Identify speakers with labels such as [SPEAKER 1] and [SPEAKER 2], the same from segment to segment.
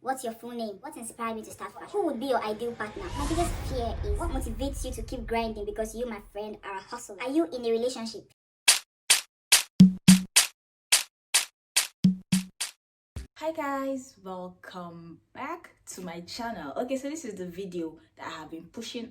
[SPEAKER 1] What's your full name? What inspired you to start fashion? Who would be your ideal partner? My biggest fear is what motivates you to keep grinding because you, my friend, are a hustler. Are you in a relationship?
[SPEAKER 2] Hi guys, welcome back to my channel. Okay, so this is the video that I have been pushing.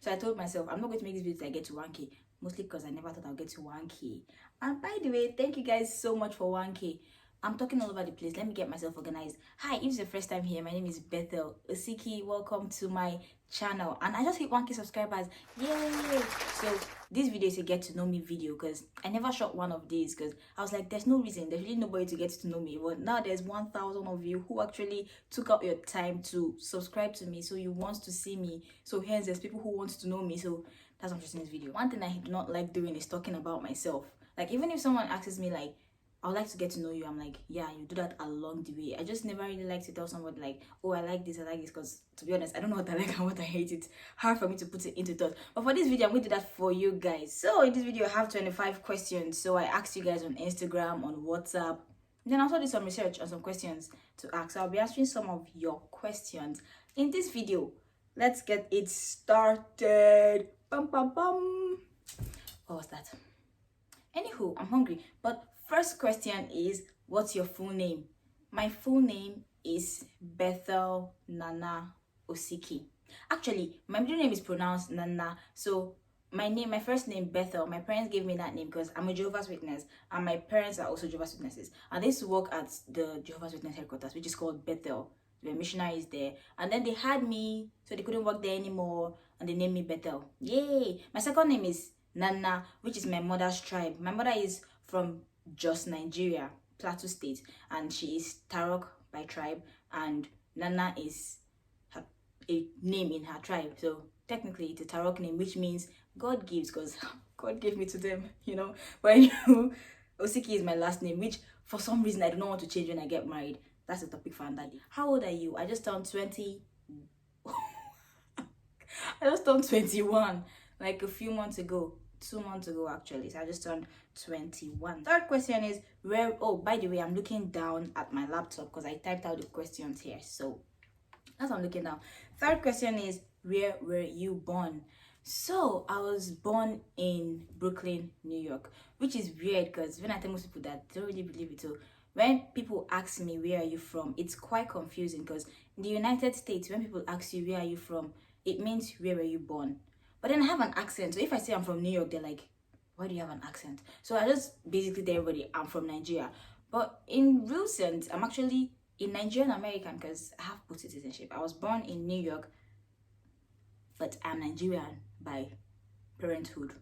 [SPEAKER 2] So I told myself I'm not going to make this video till I get to 1k, mostly because I never thought I'll get to 1k. And by the way, thank you guys so much for 1k. I'm talking all over the place. Let me get myself organized. Hi, if it's your first time here, my name is Bethel Osiki. Welcome to my channel. And I just hit 1k subscribers. Yay! So this video is a get to know me video because I never shot one of these because I was like, there's no reason, there's really nobody to get to know me. But now there's 1,000 of you who actually took out your time to subscribe to me. So you want to see me. So hence there's people who want to know me. So that's what I'm just in this video. One thing I do not like doing is talking about myself. Like even if someone asks me like, I would like to get to know you, I'm like, yeah, you do that along the way. I just never really like to tell somebody like, oh, I like this, because to be honest, I don't know what I like and what I hate. It's hard for me to put it into thought. But for this video, I'm going to do that for you guys. So in this video, I have 25 questions. So I asked you guys on Instagram, on WhatsApp. Then I also did some research on some questions to ask. So I'll be answering some of your questions in this video. Let's get it started. Bum, bum, bum. What was that? Anywho, I'm hungry. But first question is, what's your full name? My full name is Bethel Nana Osiki. Actually, my middle name is pronounced Nana. So my first name Bethel, my parents gave me that name because I'm a Jehovah's Witness and my parents are also Jehovah's Witnesses. And they used to work at the Jehovah's Witness headquarters, which is called Bethel. The missionaries there. And then they had me, so they couldn't work there anymore. And they named me Bethel. Yay! My second name is Nana, which is my mother's tribe. My mother is from Jos, Nigeria, Plateau State, and she is Tarok by tribe, and Nana is a name in her tribe. So technically it's a Tarok name, which means God gives, because God gave me to them, you know. But Osiki is my last name, which for some reason I do not want to change when I get married. That's a topic for another day. How old are you? I just turned 20. I just turned 21 like a few months ago. 2 months ago actually. So I just turned 21. Third question is where, oh, by the way, I'm looking down at my laptop because I typed out the questions here. So that's what I'm looking down. Third question is, where were you born? So I was born in Brooklyn, New York, which is weird because when I tell most people that, they don't really believe it. So when people ask me where are you from, it's quite confusing because in the United States, when people ask you where are you from, it means where were you born. But then I have an accent. So if I say I'm from New York, they're like, why do you have an accent? So I just basically tell everybody I'm from Nigeria. But in real sense, I'm actually a Nigerian American because I have both citizenship. I was born in New York, but I'm Nigerian by parenthood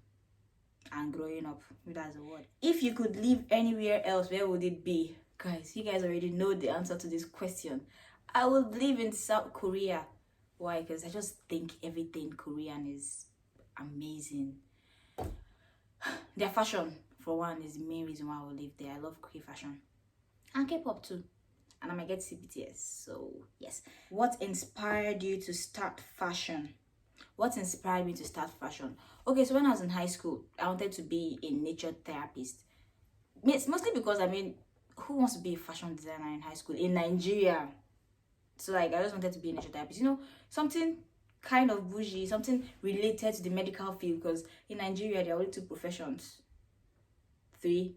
[SPEAKER 2] and growing up. That's the word. If you could live anywhere else, where would it be? Guys, you guys already know the answer to this question. I would live in South Korea. Why? Because I just think everything Korean is amazing. Their fashion, for one, is the main reason why I will live there. I love Korean fashion. And K-pop too. And I might get to see BTS. So, yes. What inspired you to start fashion? What inspired me to start fashion? Okay, so when I was in high school, I wanted to be a nature therapist. It's mostly because, I mean, who wants to be a fashion designer in high school? In Nigeria. So, like, I just wanted to be a nature therapist. You know, something kind of bougie, something related to the medical field, because in Nigeria, there are only two professions. Three.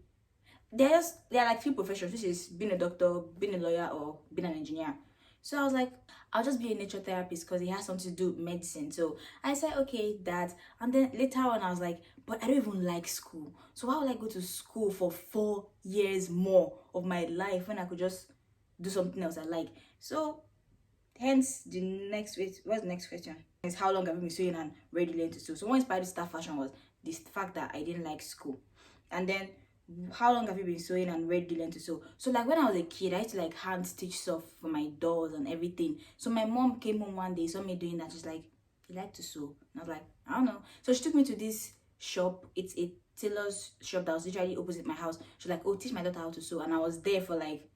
[SPEAKER 2] There are like three professions, which is being a doctor, being a lawyer, or being an engineer. So I was like, I'll just be a nature therapist because it has something to do with medicine. So I said, okay, that. And then later on, I was like, but I don't even like school. So why would I go to school for 4 years more of my life when I could just do something else I like? So hence the next, what's the next question? Is how long have you been sewing and ready to learn to sew? So what inspired me to start fashion was this fact that I didn't like school. And then how long have you been sewing and ready to learn to sew? So like when I was a kid, I used to like hand stitch stuff for my dolls and everything. So my mom came home one day, saw me doing that. She's like, you like to sew? And I was like, I don't know. So she took me to this shop. It's a tailor's shop that was literally opposite my house. She's like, oh, teach my daughter how to sew. And I was there for like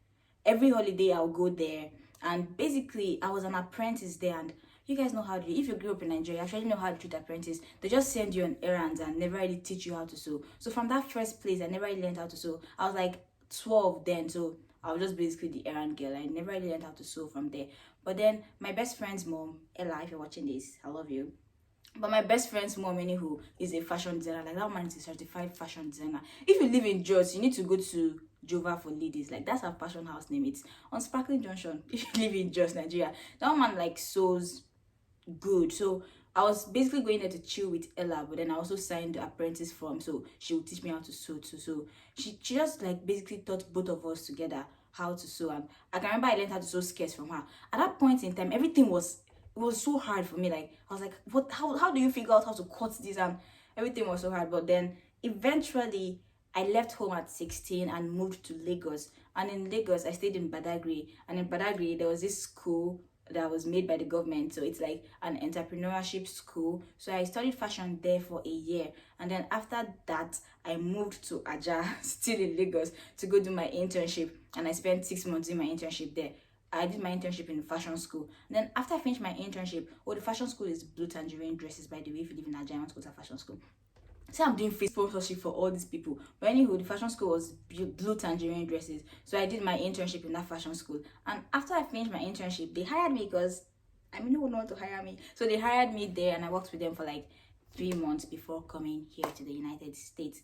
[SPEAKER 2] every holiday. I'll go there. And basically I was an apprentice there. And you guys know how to, if you grew up in Nigeria, you actually know how to treat apprentice. They just send you on errands and never really teach you how to sew. So from that first place, I never really learned how to sew. I was like 12 then, so I was just basically the errand girl. I never really learned how to sew from there. But then my best friend's mom, Ella, if you're watching this, I love you. But my best friend's mom, anywho, is a fashion designer. Like, that man is a certified fashion designer. If you live in Jos, you need to go to Jova for ladies. Like, that's her fashion house name. It's on Sparkling Junction. If you live in Jos, Nigeria, that man like sews good. So I was basically going there to chill with Ella, but then I also signed the apprentice form, so she would teach me how to sew too. So she just like basically taught both of us together how to sew. And I can remember I learned how to sew skirts from her. At that point in time, everything was, it was so hard for me. Like, I was like, what, how do you figure out how to cut this? And everything was so hard. But then eventually I left home at 16 and moved to Lagos. And in Lagos, I stayed in Badagry. And in Badagry, there was this school that was made by the government, so it's like an entrepreneurship school. So I studied fashion there for a year, and then after that I moved to Aja, still in Lagos, to go do my internship, and I spent 6 months doing my internship there. I did my internship in the fashion school, and then after I finished my internship, the fashion school is Blue Tangerine Dresses, by the way. If you live in Aja, I want to go to a fashion school. So I'm doing free sponsorship for all these people. But anywho, the fashion school was Blue Tangerine Dresses. So I did my internship in that fashion school. And after I finished my internship, they hired me because no one wanted to hire me. So they hired me there, and I worked with them for like 3 months before coming here to the United States.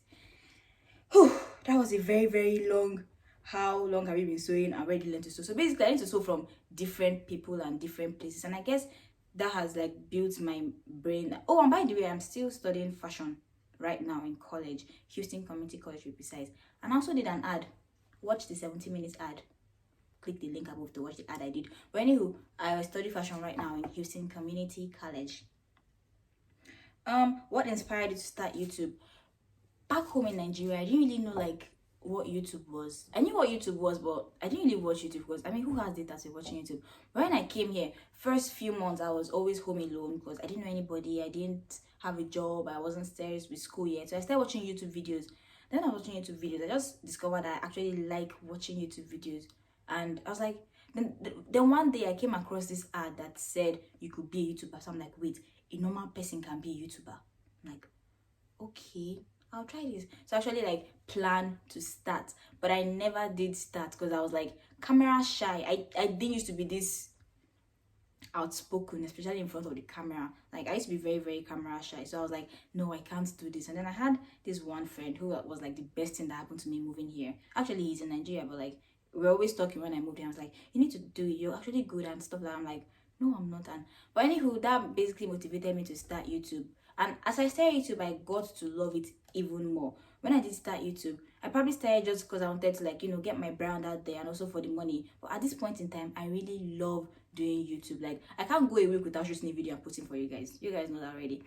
[SPEAKER 2] Whew, that was a very, very long. How long have you been sewing? I already learned to sew. So basically, I need to sew from different people and different places. And I guess that has like built my brain. Oh, and by the way, I'm still studying fashion right now in college, Houston Community College to be precise. And I also did an ad. Watch the 70 minutes ad. Click the link above to watch the ad I did. But anywho, I study fashion right now in Houston Community College. What inspired you to start YouTube? Back home in Nigeria, I didn't really know like what YouTube was. I knew what YouTube was, but I didn't really watch YouTube because who has data to watching YouTube? But when I came here, first few months I was always home alone because I didn't know anybody. I didn't have a job. I wasn't serious with school yet. So I started watching YouTube videos. Then I was watching YouTube videos. I just discovered that I actually like watching YouTube videos. And I was like, then one day I came across this ad that said you could be a YouTuber. So I'm like, wait, a normal person can be a YouTuber. I'm like, okay, I'll try this. So I actually like plan to start, but I never did start because I was like camera shy. I didn't used to be this outspoken, especially in front of the camera. Like I used to be very, very camera shy. So I was like, no, I can't do this. And then I had this one friend who was like the best thing that happened to me moving here. Actually, he's in Nigeria, but like we're always talking when I moved here. I was like, you need to do it. You're actually good and stuff like that. I'm like, no, I'm not. And but anywho, that basically motivated me to start YouTube. And as I started YouTube, I got to love it even more. When I did start YouTube, I probably started just because I wanted to like, get my brand out there and also for the money. But at this point in time, I really love doing YouTube. Like, I can't go a week without shooting a video and putting for you guys. You guys know that already.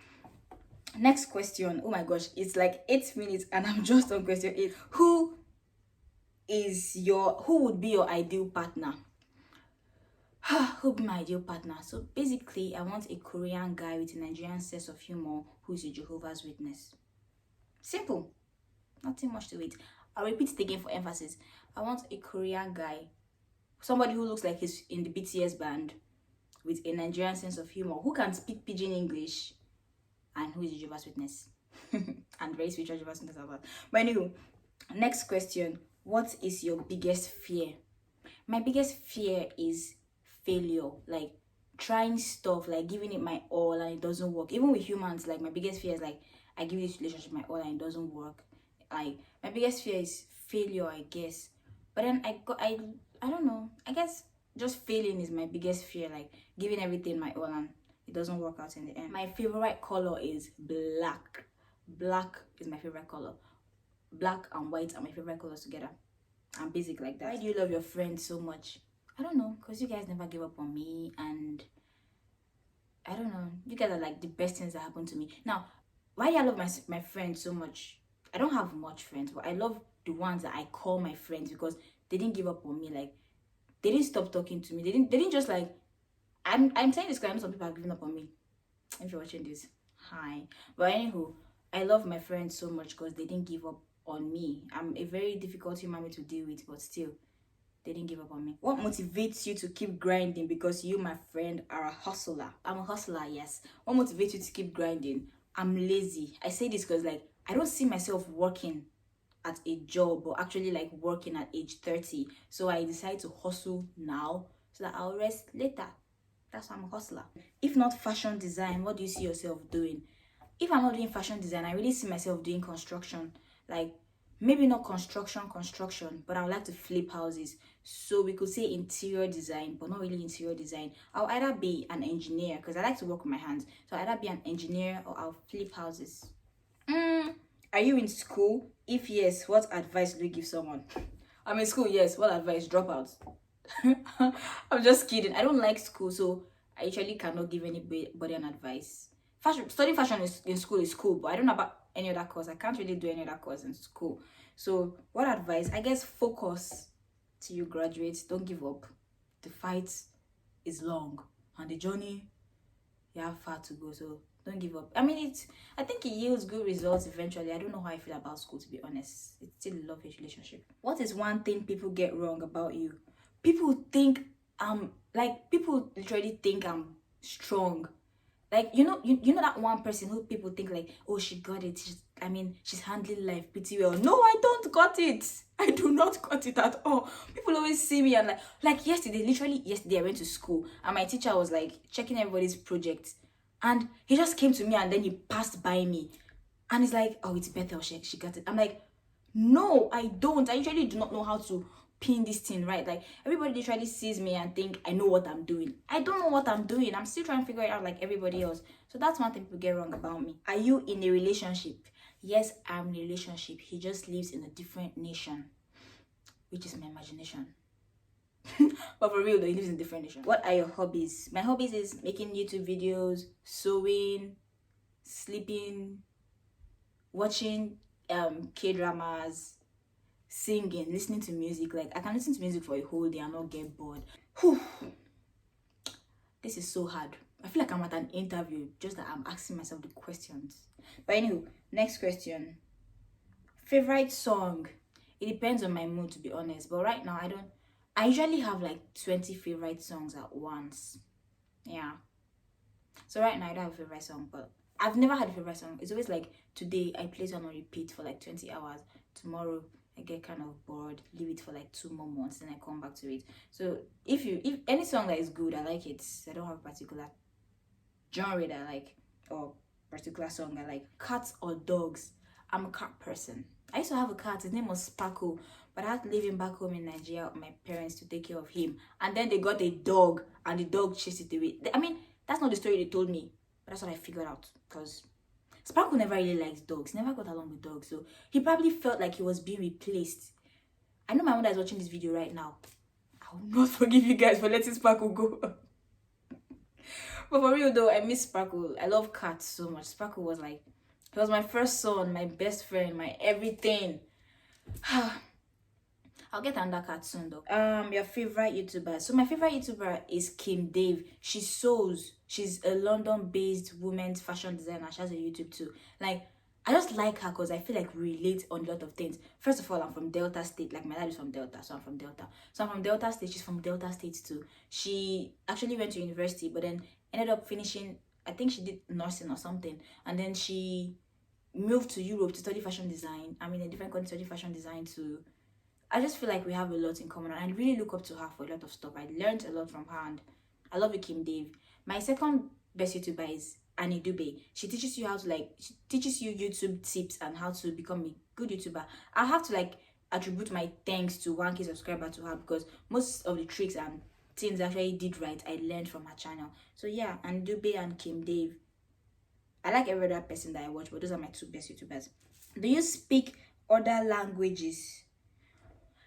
[SPEAKER 2] Next question. Oh my gosh, it's like 8 minutes and I'm just on question 8. Who would be your ideal partner? Who would be my ideal partner? So basically, I want a Korean guy with a Nigerian sense of humor who is a Jehovah's Witness. Simple. Nothing much to it. I'll repeat it again for emphasis. I want a Korean guy, somebody who looks like he's in the BTS band, with a Nigerian sense of humor, who can speak pidgin English, and who is a Jehovah's Witness. And very spiritual Jehovah's Witness as well. But anyway, next question. What is your biggest fear? My biggest fear is failure. Like trying stuff, like giving it my all and it doesn't work. Even with humans, like my biggest fear is like I give this relationship my all and it doesn't work. Like my biggest fear is failure, I guess. But then I don't know. I guess just failing is my biggest fear. Like giving everything my all and it doesn't work out in the end. My favorite color is black. Black is my favorite color. Black and white are my favorite colors together. I'm basic like that. Why do you love your friends so much? I don't know, because you guys never give up on me, and I don't know, you guys are like the best things that happened to me. Now, why do I love my friends so much? I don't have much friends, but I love the ones that I call my friends because they didn't give up on me. Like they didn't stop talking to me. They didn't just like I'm saying this because I know some people are giving up on me. If you're watching this, hi. But anywho, I love my friends so much because they didn't give up on me. I'm a very difficult human being to deal with, but still they didn't give up on me. What motivates you to keep grinding? Because you, my friend, are a hustler. I'm a hustler, yes. What motivates you to keep grinding? I'm lazy. I say this because like I don't see myself working at a job or actually like working at age 30. So I decided to hustle now so that I'll rest later. That's why I'm a hustler. If not fashion design, what do you see yourself doing? If I'm not doing fashion design, I really see myself doing construction. Like, maybe not construction, but I would like to flip houses. So we could say interior design, but not really interior design. I'll either be an engineer, because I like to work with my hands. So I'll either be an engineer or I'll flip houses. Are you in school? If yes, what advice do you give someone? I'm in school, yes. What advice? Drop out. I'm just kidding. I don't like school, so I usually cannot give anybody an advice. Studying fashion in school is cool, but I don't know about any other course. I can't really do any other course in school. So what advice? I guess focus till you graduate. Don't give up. The fight is long, and the journey, you have far to go. So don't give up. I mean, I think it yields good results eventually. I don't know how I feel about school, to be honest. It's still a love-hate relationship. What is one thing people get wrong about you? People think people literally think I'm strong. Like, you know that one person who people think like, oh, she got it. She's handling life pretty well. No, I don't got it. I do not got it at all. People always see me and like yesterday I went to school and my teacher was like checking everybody's project, and he just came to me and then he passed by me and he's like, oh, it's better, she got it. I'm like, no, I don't. I usually do not know how to pin this thing right. Like, everybody literally sees me and think I know what I'm doing. I don't know what I'm doing. I'm still trying to figure it out like everybody else. So that's one thing people get wrong about me. Are you in a relationship? Yes, I'm in a relationship. He just lives in a different nation, which is my imagination. But for real though, he lives in a different nation. What are your hobbies? My hobbies is making YouTube videos, sewing, sleeping, watching K-dramas, singing, listening to music. Like, I can listen to music for a whole day and not get bored. Whew. This is so hard. I feel like I'm at an interview, just that I'm asking myself the questions. But anyway, next question. Favorite song? It depends on my mood, to be honest. But right now, I usually have like 20 favorite songs at once. Yeah. So right now, I don't have a favorite song, but I've never had a favorite song. It's always like, today I play it on repeat for like 20 hours. Tomorrow I get kind of bored, leave it for like 2 more months, then I come back to it. So if any song that is good, I like it. I don't have a particular genre that I like or particular song I like. Cats or dogs? I'm a cat person. I used to have a cat. His name was Sparkle, but I had to leave him back home in Nigeria with my parents to take care of him. And then they got a dog, and the dog chased it away. I mean, that's not the story they told me, but that's what I figured out, because Sparkle never really likes dogs, never got along with dogs, so he probably felt like he was being replaced. I know my mother is watching this video right now. I will not forgive you guys for letting Sparkle go. But for real though, I miss Sparkle. I love cats so much. Sparkle was like, he was my first son, my best friend, my everything. I'll get another cat soon though. Your favorite YouTuber? So my favorite YouTuber is Kim Dave. She sews. She's a London-based women's fashion designer. She has a YouTube too. Like, I just like her because I feel like we relate on a lot of things. First of all, I'm from Delta State. Like, my dad is from Delta, so I'm from Delta. So I'm from Delta State. She's from Delta State too. She actually went to university, but then ended up finishing, I think she did nursing or something. And then she moved to Europe to study fashion design. I'm in a different country to study fashion design too. I just feel like we have a lot in common, and I really look up to her for a lot of stuff. I learned a lot from her, and I love you, Kim Dave. My second best YouTuber is Annie Dube. She teaches you she teaches you YouTube tips and how to become a good YouTuber. I have to attribute my thanks to 1K subscriber to her, because most of the tricks and things I actually did right, I learned from her channel. So yeah, Annie Dube and Kim Dave. I like every other person that I watch, but those are my two best YouTubers. Do you speak other languages?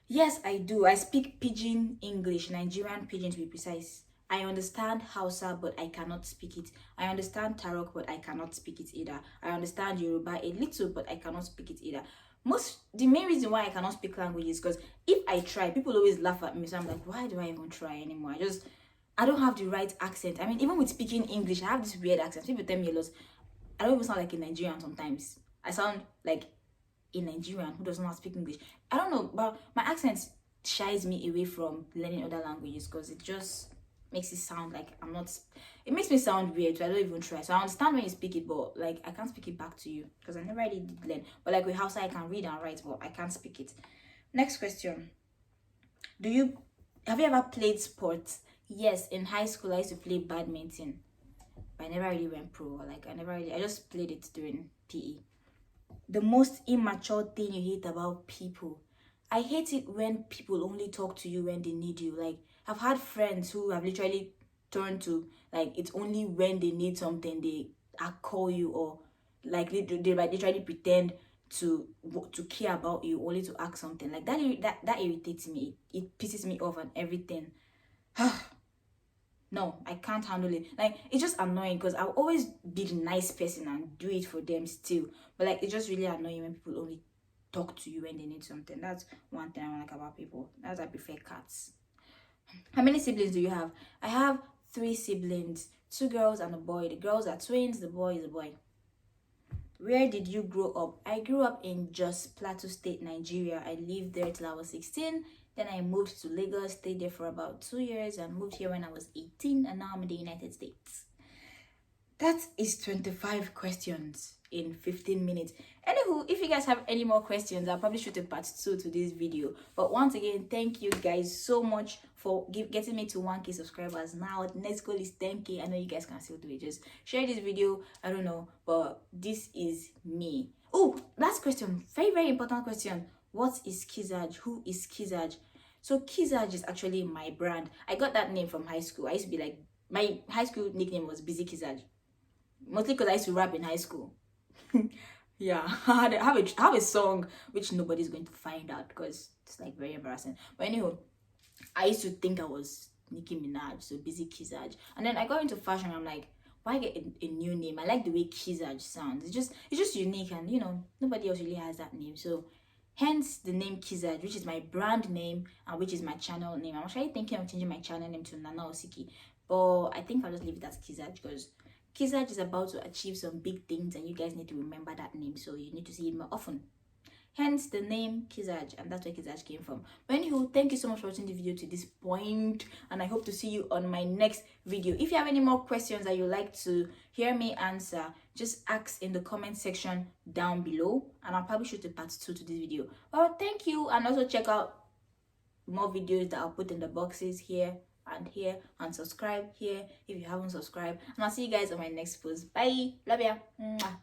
[SPEAKER 2] Yes, I do. I speak Pidgin English, Nigerian Pidgin to be precise. I understand Hausa, but I cannot speak it. I understand Tarok, but I cannot speak it either. I understand Yoruba a little, but I cannot speak it either. The main reason why I cannot speak language is because if I try, people always laugh at me. So I'm like, why do I even try anymore? I don't have the right accent. I mean, even with speaking English, I have this weird accent. People tell me a lot. I don't even sound like a Nigerian sometimes. I sound like a Nigerian who does not speak English. I don't know, but my accent shies me away from learning other languages, because it just makes it sound like I'm not. It makes me sound weird, so I don't even try. So I understand when you speak it, but like I can't speak it back to you because I never really did learn. But like with Hausa, I can read and write, but I can't speak it. Next question: have you ever played sports? Yes, in high school I used to play badminton, but I never really went pro. Like I just played it during PE. The most immature thing you hate about people. I hate it when people only talk to you when they need you. Like, I've had friends who have literally turned to, like, it's only when they need something they call you, or like they like literally pretend to care about you only to ask something. Like that irritates me. It pisses me off and everything. No, I can't handle it. Like, it's just annoying because I'll always be the nice person and do it for them still. But like, it's just really annoying when people only talk to you when they need something. That's one thing I don't like about people. That's why I prefer cats. How many siblings do you have? I have 3 siblings, 2 girls and a boy. The girls are twins, the boy is a boy. Where did you grow up? I grew up in Jos Plateau State, Nigeria. I lived there till I was 16. Then I moved to Lagos, stayed there for about 2 years, and moved here when I was 18, and now I'm in the United States. That is 25 questions in 15 minutes. Anywho, if you guys have any more questions, I'll probably shoot a part 2 to this video. But once again, thank you guys so much for getting me to 1K subscribers. Now, the next goal is 10K. I know you guys can still do it. Just share this video. I don't know, but this is me. Oh, last question. Very, very important question. What is KIZAJ? Who is KIZAJ? So KIZAJ is actually my brand. I got that name from high school. I used to be like, my high school nickname was Busy KIZAJ. Mostly because I used to rap in high school. Yeah, I have a song which nobody's going to find out because it's like very embarrassing. But anyway, I used to think I was Nicki Minaj, so Busy KIZAJ. And then I got into fashion. I'm like, why get a new name? I like the way KIZAJ sounds. It's just unique, and you know, nobody else really has that name. So hence the name KIZAJ, which is my brand name and which is my channel name. I'm actually thinking of changing my channel name to Nana Osiki, but I think I'll just leave it as KIZAJ because KIZAJ is about to achieve some big things and you guys need to remember that name, so you need to see it more often. Hence the name KIZAJ, and that's where KIZAJ came from. But anywho, thank you so much for watching the video to this point, and I hope to see you on my next video. If you have any more questions that you'd like to hear me answer, just ask in the comment section down below, and I'll probably shoot a part 2 to this video. Well, thank you, and also check out more videos that I'll put in the boxes here and here, and subscribe here if you haven't subscribed, and I'll see you guys on my next post. Bye, love ya. Mwah.